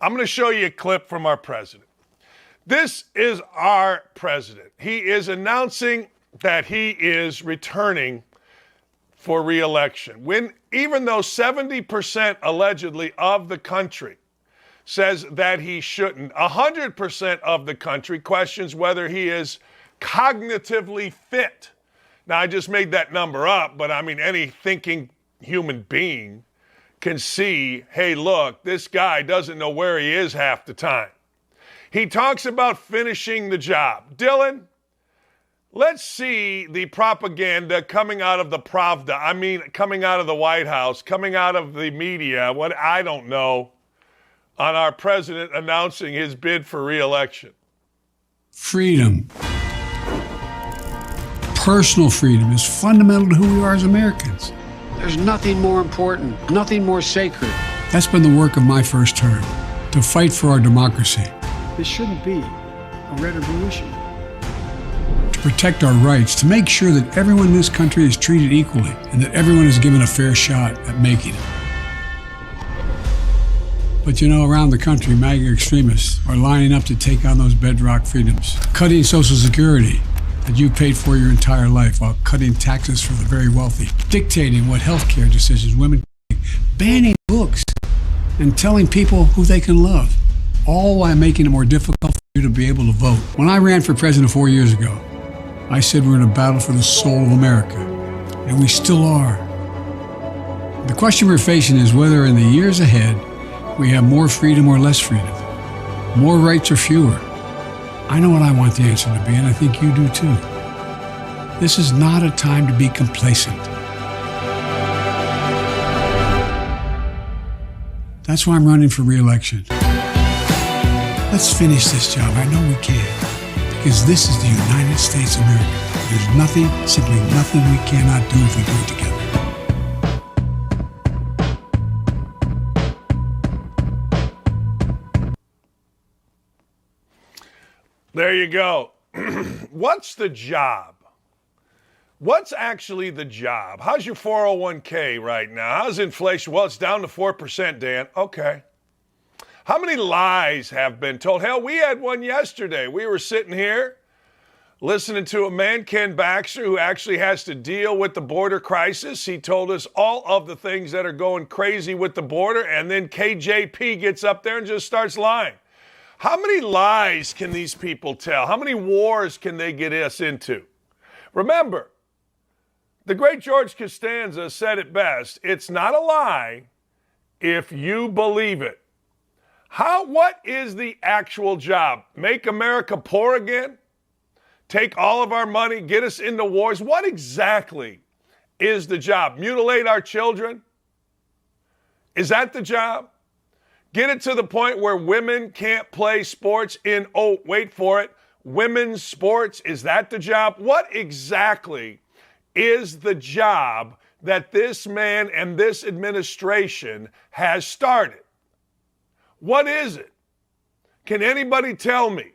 I'm going to show you a clip from our president. This is our president. He is announcing that he is returning for re-election. Even though 70% allegedly of the country says that he shouldn't, 100% of the country questions whether he is cognitively fit. Now, I just made that number up, but I mean, any thinking human being can see, hey, look, this guy doesn't know where he is half the time. He talks about finishing the job. Dylan, let's see the propaganda coming out of the Pravda. I mean, coming out of the White House, coming out of the media, what I don't know, on our president announcing his bid for re-election. Freedom. Personal freedom is fundamental to who we are as Americans. There's nothing more important, nothing more sacred. That's been the work of my first term, to fight for our democracy. This shouldn't be a red or blue issue. To protect our rights, to make sure that everyone in this country is treated equally and that everyone is given a fair shot at making it. But you know, around the country, MAGA extremists are lining up to take on those bedrock freedoms, cutting Social Security that you paid for your entire life while cutting taxes for the very wealthy, dictating what health care decisions women make, banning books, and telling people who they can love, all while making it more difficult for you to be able to vote. When I ran for president 4 years ago, I said we're in a battle for the soul of America, and we still are. The question we're facing is whether in the years ahead we have more freedom or less freedom, more rights or fewer. I know what I want the answer to be, and I think you do too. This is not a time to be complacent. That's why I'm running for re-election. Let's finish this job. I know we can, because this is the United States of America. There's nothing, simply nothing we cannot do if we do it together. There you go. What's the job? What's actually the job? How's your 401k right now? How's inflation? Well, it's down to 4%, Dan. Okay. How many lies have been told? Hell, we had one yesterday. We were sitting here listening to a man, Ken Baxter, who actually has to deal with the border crisis. He told us all of the things that are going crazy with the border, and then KJP gets up there and just starts lying. How many lies can these people tell? How many wars can they get us into? Remember, the great George Costanza said it best. It's not a lie if you believe it. What is the actual job? Make America poor again? Take all of our money, get us into wars? What exactly is the job? Mutilate our children? Is that the job? Get it to the point where women can't play sports in, wait for it, women's sports? Is that the job? What exactly is the job that this man and this administration has started? What is it? Can anybody tell me?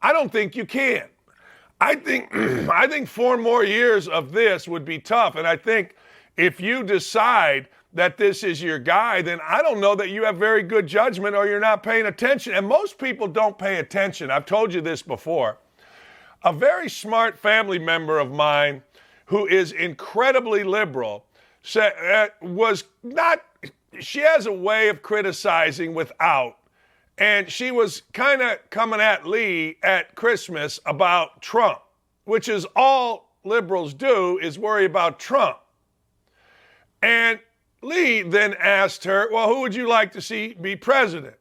I don't think you can. I think 4 more years of this would be tough. And I think if you decide that this is your guy, then I don't know that you have very good judgment or you're not paying attention. And most people don't pay attention. I've told you this before. A very smart family member of mine who is incredibly liberal she has a way of criticizing without. And she was kind of coming at Lee at Christmas about Trump, which is all liberals do, is worry about Trump. And Lee then asked her, well, who would you like to see be president?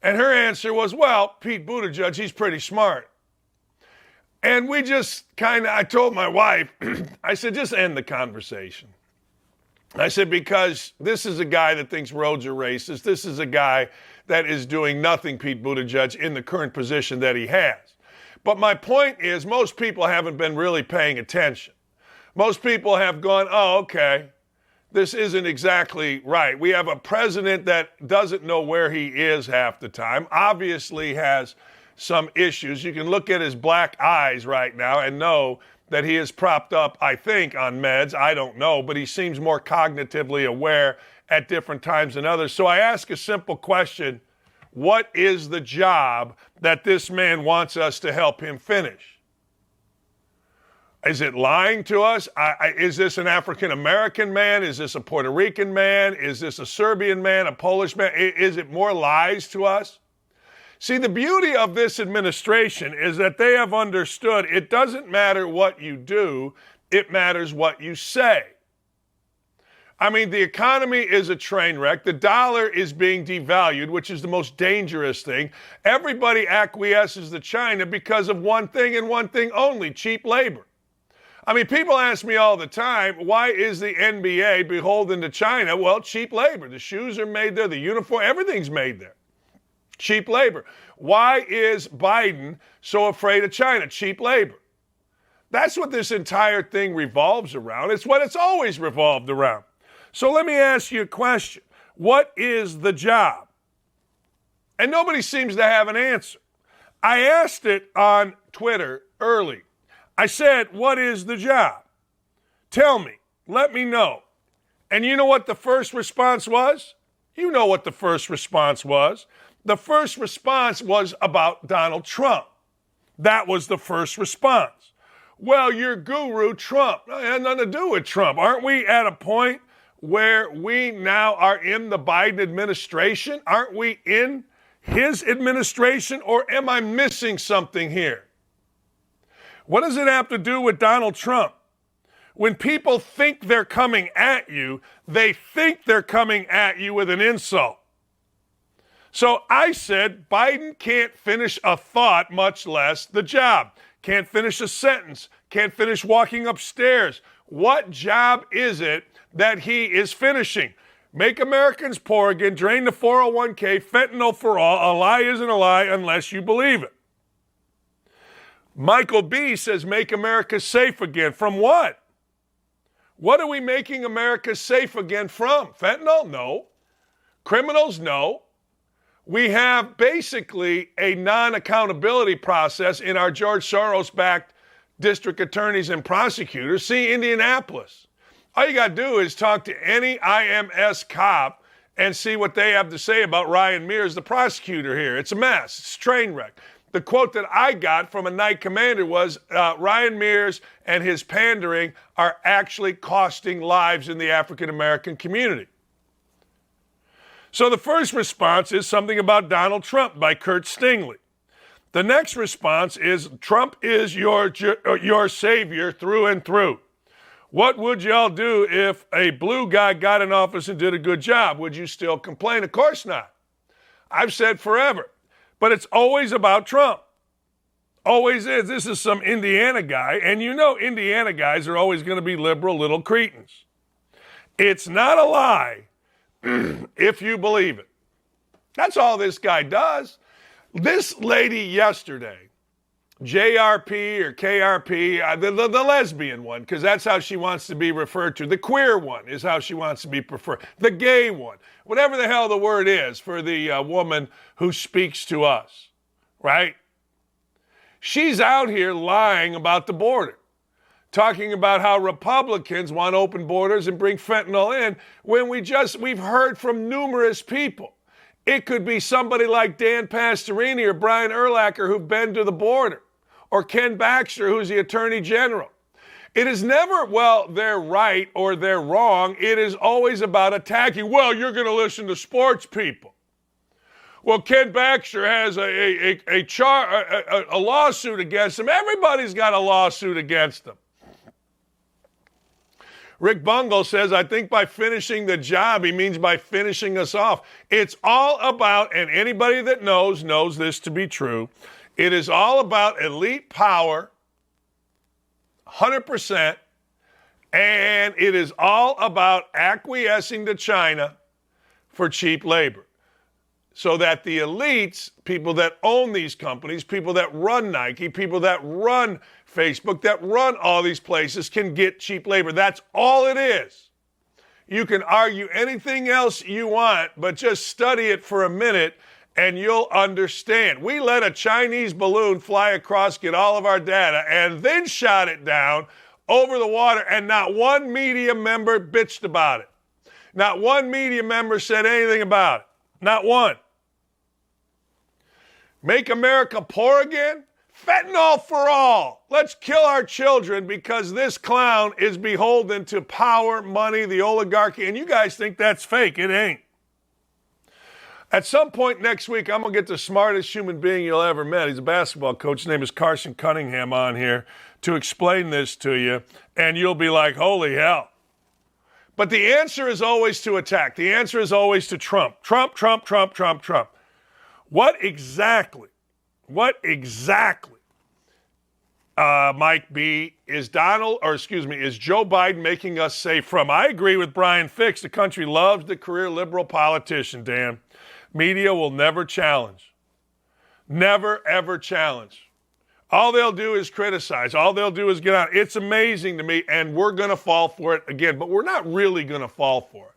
And her answer was, well, Pete Buttigieg, he's pretty smart. And we just I told my wife, I said, just end the conversation. I said, because this is a guy that thinks roads are racist. This is a guy that is doing nothing, Pete Buttigieg, in the current position that he has. But my point is, most people haven't been really paying attention. Most people have gone, oh, okay, this isn't exactly right. We have a president that doesn't know where he is half the time, obviously has some issues. You can look at his black eyes right now and know that he is propped up, I think, on meds. I don't know, but he seems more cognitively aware at different times than others. So I ask a simple question. What is the job that this man wants us to help him finish? Is it lying to us? Is this an African-American man? Is this a Puerto Rican man? Is this a Serbian man, a Polish man? Is it more lies to us? See, the beauty of this administration is that they have understood it doesn't matter what you do, it matters what you say. I mean, the economy is a train wreck. The dollar is being devalued, which is the most dangerous thing. Everybody acquiesces to China because of one thing and one thing only: cheap labor. I mean, people ask me all the time, why is the NBA beholden to China? Well, cheap labor. The shoes are made there, the uniform, everything's made there. Cheap labor. Why is Biden so afraid of China? Cheap labor. That's what this entire thing revolves around. It's what it's always revolved around. So let me ask you a question. What is the job? And nobody seems to have an answer. I asked it on Twitter early. I said, what is the job? Tell me. Let me know. And you know what the first response was? You know what the first response was. The first response was about Donald Trump. That was the first response. Well, your guru, Trump. It had nothing to do with Trump. Aren't we at a point where we now are in the Biden administration? Aren't we in his administration? Or am I missing something here? What does it have to do with Donald Trump? When people think they're coming at you, they think they're coming at you with an insult. So I said Biden can't finish a thought, much less the job. Can't finish a sentence. Can't finish walking upstairs. What job is it that he is finishing? Make Americans poor again, drain the 401k, fentanyl for all. A lie isn't a lie unless you believe it. Michael B. says make America safe again. From what? What are we making America safe again from? Fentanyl? No. Criminals? No. We have basically a non-accountability process in our George Soros-backed district attorneys and prosecutors. See Indianapolis. All you got to do is talk to any IMS cop and see what they have to say about Ryan Mears, the prosecutor here. It's a mess. It's a train wreck. The quote that I got from a night commander was, Ryan Mears and his pandering are actually costing lives in the African-American community. So the first response is something about Donald Trump by Kurt Stingley. The next response is Trump is your savior through and through. What would y'all do if a blue guy got in office and did a good job? Would you still complain? Of course not. I've said forever. But it's always about Trump. Always is. This is some Indiana guy, and you know Indiana guys are always going to be liberal little cretins. It's not a lie if you believe it. That's all this guy does. This lady yesterday, JRP or KRP, the lesbian one, because that's how she wants to be referred to. The queer one is how she wants to be preferred. The gay one, whatever the hell the word is for the woman who speaks to us, right? She's out here lying about the border, talking about how Republicans want open borders and bring fentanyl in when we've heard from numerous people. It could be somebody like Dan Pastorini or Brian Urlacher who've been to the border, or Ken Baxter, who's the Attorney General. It is never, well, they're right or they're wrong. It is always about attacking. Well, you're going to listen to sports people. Well, Ken Baxter has a lawsuit against him. Everybody's got a lawsuit against them. Rick Bungle says, I think by finishing the job, he means by finishing us off. It's all about, and anybody that knows this to be true, it is all about elite power, 100%, and it is all about acquiescing to China for cheap labor. So that the elites, people that own these companies, people that run Nike, people that run Facebook, that run all these places can get cheap labor. That's all it is. You can argue anything else you want, but just study it for a minute and you'll understand. We let a Chinese balloon fly across, get all of our data, and then shot it down over the water, and not one media member bitched about it. Not one media member said anything about it. Not one. Make America poor again? Fentanyl for all. Let's kill our children because this clown is beholden to power, money, the oligarchy, and you guys think that's fake. It ain't. At some point next week, I'm going to get the smartest human being you'll ever met. He's a basketball coach. His name is Carson Cunningham on here to explain this to you, and you'll be like, holy hell. But the answer is always to attack. The answer is always to Trump. Trump, Trump, Trump, Trump, Trump. What exactly, Mike B, is Joe Biden making us safe from? I agree with Brian Fix. The country loves the career liberal politician, Dan. Media will never challenge. Never, ever challenge. All they'll do is criticize. All they'll do is get on. It's amazing to me, and we're going to fall for it again, but we're not really going to fall for it.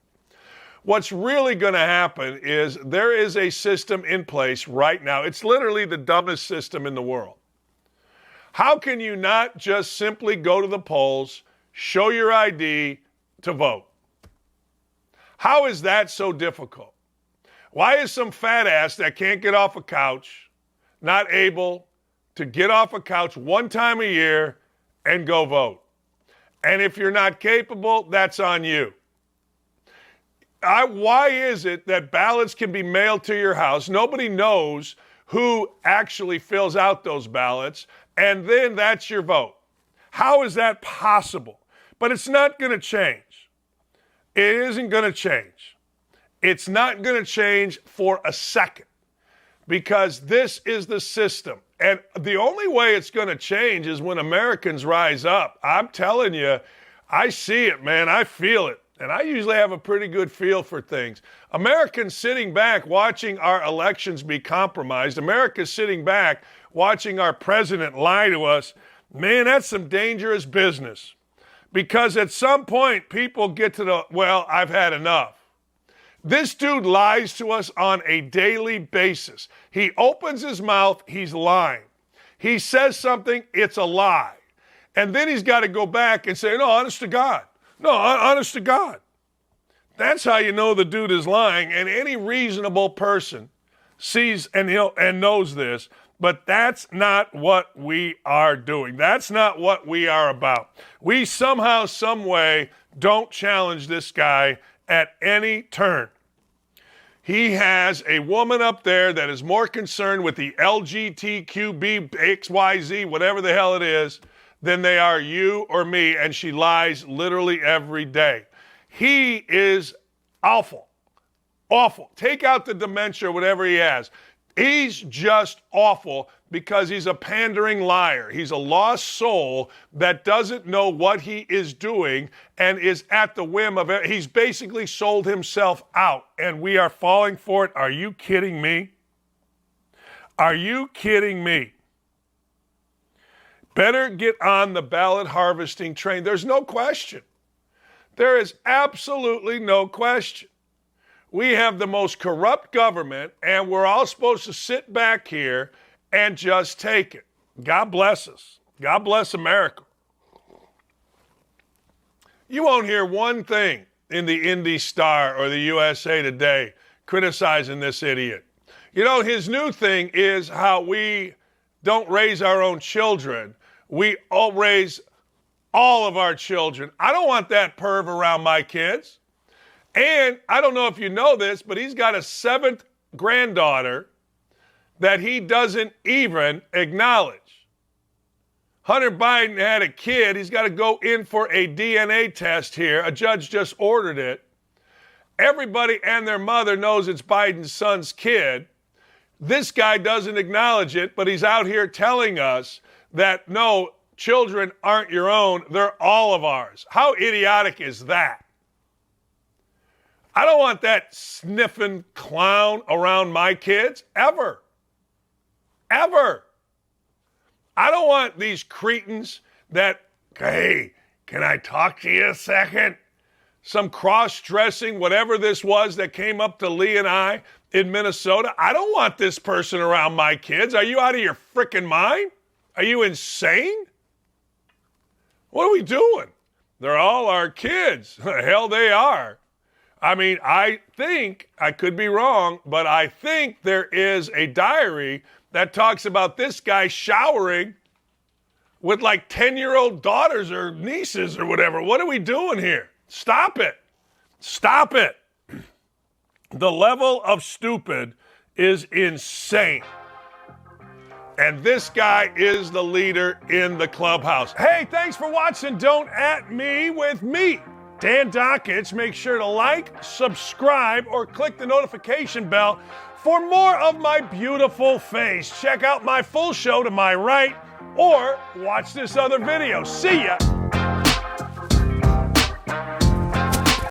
What's really going to happen is there is a system in place right now. It's literally the dumbest system in the world. How can you not just simply go to the polls, show your ID to vote? How is that so difficult? Why is some fat ass that can't get off a couch not able to get off a couch one time a year and go vote? And if you're not capable, that's on you. Why is it that ballots can be mailed to your house? Nobody knows who actually fills out those ballots, and then that's your vote. How is that possible? But it's not going to change. It isn't going to change. It's not going to change for a second because this is the system. And the only way it's going to change is when Americans rise up. I'm telling you, I see it, man. I feel it. And I usually have a pretty good feel for things. Americans sitting back watching our elections be compromised. America's sitting back watching our president lie to us. Man, that's some dangerous business. Because at some point, people get to well, I've had enough. This dude lies to us on a daily basis. He opens his mouth, he's lying. He says something, it's a lie. And then he's got to go back and say, no, honest to God. No, honest to God. That's how you know the dude is lying. And any reasonable person sees and knows this, but that's not what we are doing. That's not what we are about. We somehow, some way, don't challenge this guy at any turn. He has a woman up there that is more concerned with the LGBTQB, XYZ, whatever the hell it is, than they are you or me, and she lies literally every day. He is awful. Awful. Take out the dementia or whatever he has. He's just awful because he's a pandering liar. He's a lost soul that doesn't know what he is doing and is at the whim of it. He's basically sold himself out, and we are falling for it. Are you kidding me? Are you kidding me? Better get on the ballot harvesting train. There's no question. There is absolutely no question. We have the most corrupt government, and we're all supposed to sit back here and just take it. God bless us. God bless America. You won't hear one thing in the Indy Star or the USA Today criticizing this idiot. You know, his new thing is how we don't raise our own children. We all raise all of our children. I don't want that perv around my kids. And I don't know if you know this, but he's got a 7th granddaughter that he doesn't even acknowledge. Hunter Biden had a kid. He's got to go in for a DNA test here. A judge just ordered it. Everybody and their mother knows it's Biden's son's kid. This guy doesn't acknowledge it, but he's out here telling us that, no, children aren't your own. They're all of ours. How idiotic is that? I don't want that sniffing clown around my kids, ever. Ever. I don't want these cretins that, hey, can I talk to you a second? Some cross-dressing, whatever this was that came up to Lee and I in Minnesota. I don't want this person around my kids. Are you out of your frickin' mind? Are you insane? What are we doing? They're all our kids. The hell they are. I mean, I think, I could be wrong, but I think there is a diary that talks about this guy showering with like 10-year-old daughters or nieces or whatever. What are we doing here? Stop it. Stop it. The level of stupid is insane. And this guy is the leader in the clubhouse. Hey, thanks for watching Don't At Me with me, Dan Dakich. Make sure to like, subscribe, or click the notification bell for more of my beautiful face. Check out my full show to my right, or watch this other video. See ya.